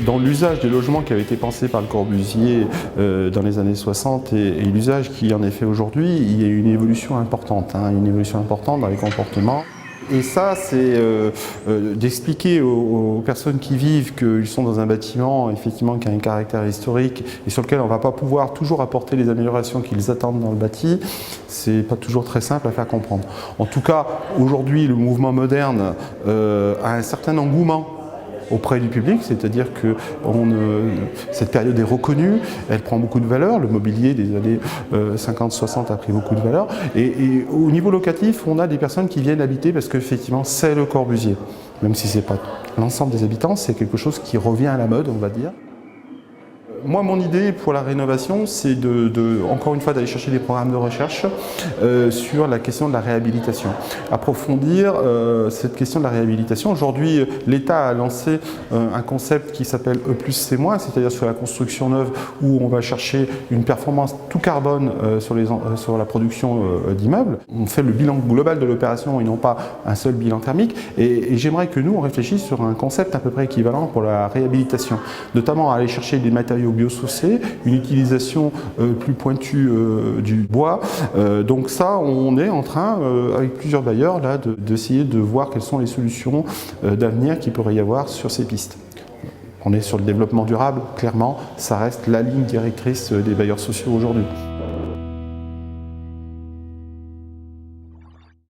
Dans l'usage des logements qui avait été pensé par Le Corbusier dans les années 60 et l'usage qui en est fait aujourd'hui, il y a une évolution importante, une évolution importante dans les comportements. Et ça, c'est d'expliquer aux personnes qui vivent qu'ils sont dans un bâtiment effectivement qui a un caractère historique et sur lequel on ne va pas pouvoir toujours apporter les améliorations qu'ils attendent dans le bâti, c'est pas toujours très simple à faire comprendre. En tout cas, aujourd'hui, le mouvement moderne a un certain engouement auprès du public, c'est-à-dire que cette période est reconnue, elle prend beaucoup de valeur, le mobilier des années 50-60 a pris beaucoup de valeur, et au niveau locatif, on a des personnes qui viennent habiter parce qu'effectivement c'est Le Corbusier. Même si ce n'est pas l'ensemble des habitants, c'est quelque chose qui revient à la mode, on va dire. Moi, mon idée pour la rénovation, c'est encore une fois d'aller chercher des programmes de recherche sur la question de la réhabilitation. Approfondir cette question de la réhabilitation. Aujourd'hui, l'État a lancé un concept qui s'appelle E+C-, c'est-à-dire sur la construction neuve où on va chercher une performance tout carbone sur la production d'immeubles. On fait le bilan global de l'opération et non pas un seul bilan thermique. Et j'aimerais que nous, on réfléchisse sur un concept à peu près équivalent pour la réhabilitation, notamment aller chercher des matériaux biosourcés, une utilisation plus pointue du bois. Donc ça, on est en train, avec plusieurs bailleurs, là, d'essayer de voir quelles sont les solutions d'avenir qu'il pourrait y avoir sur ces pistes. On est sur le développement durable, clairement, ça reste la ligne directrice des bailleurs sociaux aujourd'hui.